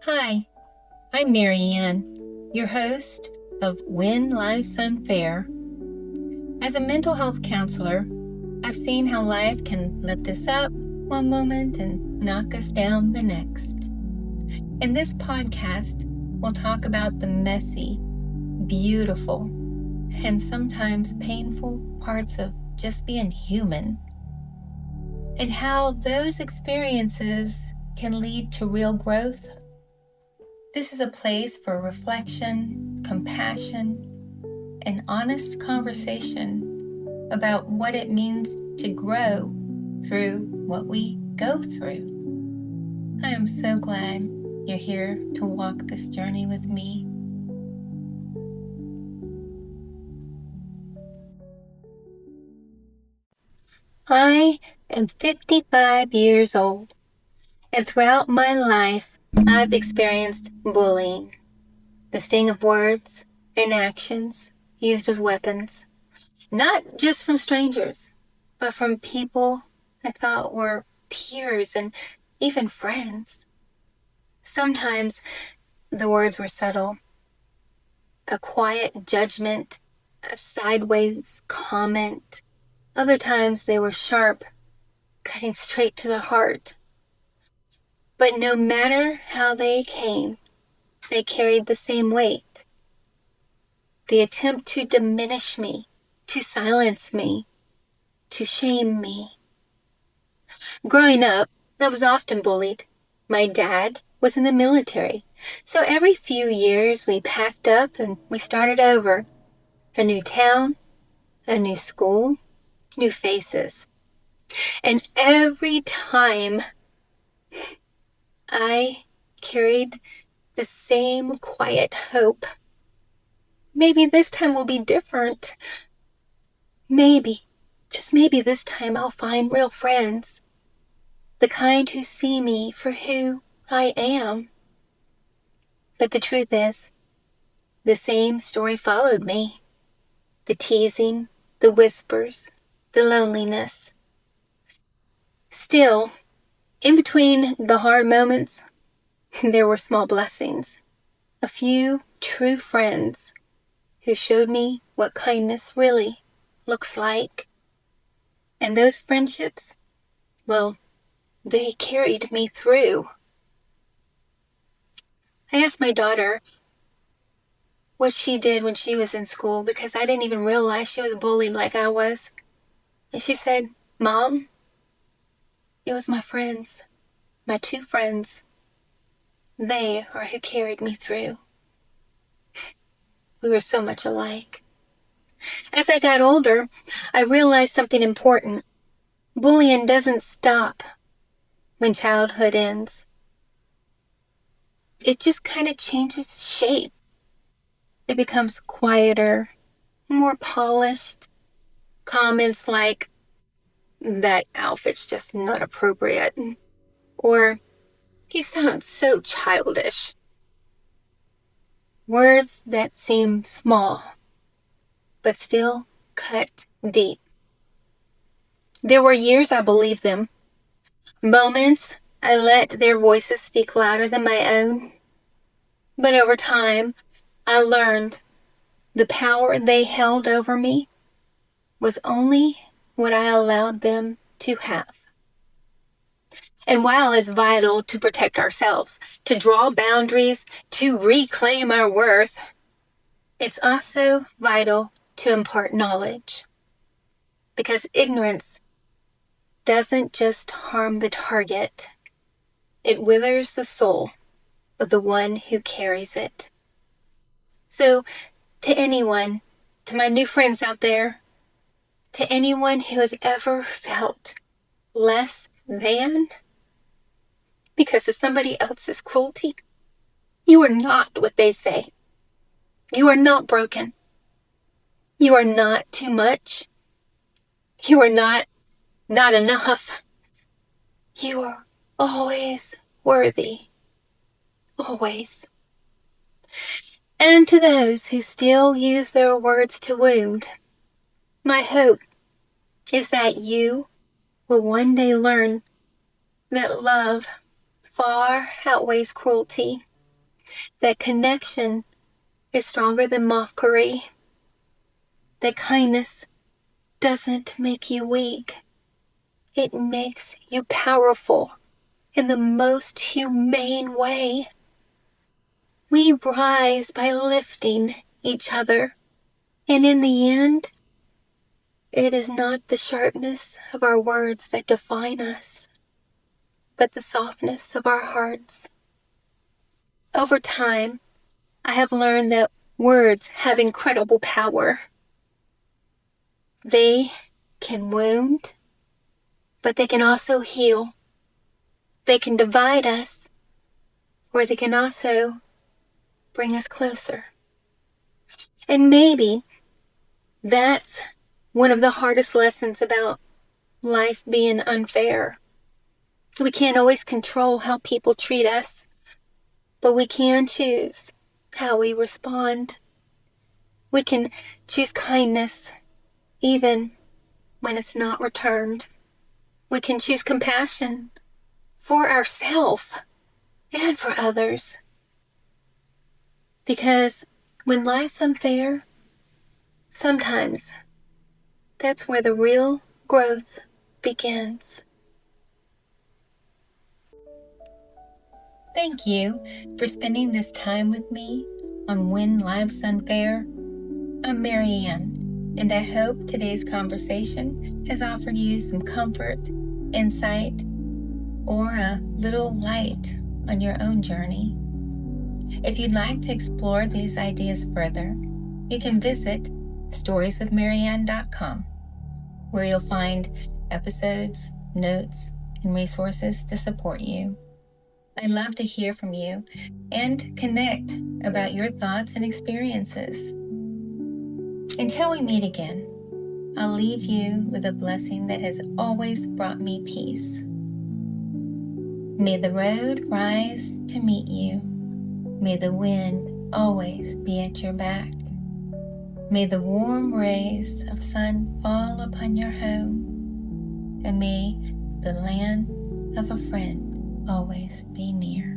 Hi, I'm Maryann, your host of When Life's Unfair. As a mental health counselor, I've seen how life can lift us up one moment and knock us down the next. In this podcast, we'll talk about the messy, beautiful, and sometimes painful parts of just being human, and how those experiences can lead to real growth. This is a place for reflection, compassion, and honest conversation about what it means to grow through what we go through. I am so glad you're here to walk this journey with me. I am 55 years old, and throughout my life, I've experienced bullying. The sting of words and actions used as weapons, not just from strangers, but from people I thought were peers and even friends. Sometimes the words were subtle, a quiet judgment, a sideways comment. Other times they were sharp, cutting straight to the heart. But no matter how they came, they carried the same weight. The attempt to diminish me, to silence me, to shame me. Growing up, I was often bullied. My dad was in the military, so every few years we packed up and we started over. A new town, a new school, new faces. And every time I carried the same quiet hope. Maybe this time will be different. Maybe, just maybe this time I'll find real friends. The kind who see me for who I am. But the truth is, the same story followed me. The teasing, the whispers, the loneliness. Still, in between the hard moments, there were small blessings. A few true friends who showed me what kindness really looks like. And those friendships, well, they carried me through. I asked my daughter what she did when she was in school because I didn't even realize she was bullied like I was. And she said, "Mom, it was my friends, my two friends. They are who carried me through." We were so much alike. As I got older, I realized something important. Bullying doesn't stop when childhood ends. It just kind of changes shape. It becomes quieter, more polished. Comments like, "That outfit's just not appropriate," or "You sound so childish." Words that seem small, but still cut deep. There were years I believed them. Moments I let their voices speak louder than my own. But over time, I learned the power they held over me was only what I allowed them to have. And while it's vital to protect ourselves, to draw boundaries, to reclaim our worth, it's also vital to impart knowledge. Because ignorance doesn't just harm the target, it withers the soul of the one who carries it. So, to anyone, to my new friends out there, to anyone who has ever felt less than because of somebody else's cruelty, you are not what they say. You are not broken. You are not too much. You are not enough. You are always worthy. Always. And to those who still use their words to wound, my hope is that you will one day learn that love far outweighs cruelty. that connection is stronger than mockery, that kindness doesn't make you weak. It makes you powerful in the most humane way. We rise by lifting each other, and in the end, it is not the sharpness of our words that define us, but the softness of our hearts. Over time, I have learned that words have incredible power. They can wound, but they can also heal. They can divide us, or they can also bring us closer. And maybe that's one of the hardest lessons about life being unfair. We can't always control how people treat us, but we can choose how we respond. We can choose kindness even when it's not returned. We can choose compassion for ourselves and for others. Because when life's unfair, sometimes that's where the real growth begins. Thank you for spending this time with me on When Life's Unfair. I'm Maryann, and I hope today's conversation has offered you some comfort, insight, or a little light on your own journey. If you'd like to explore these ideas further, you can visit storieswithmaryann.com, where you'll find episodes, notes, and resources to support you. I'd love to hear from you and connect about your thoughts and experiences. Until we meet again, I'll leave you with a blessing that has always brought me peace. May the road rise to meet you. May the wind always be at your back. May the warm rays of sun fall upon your home. And may the land of a friend always be near.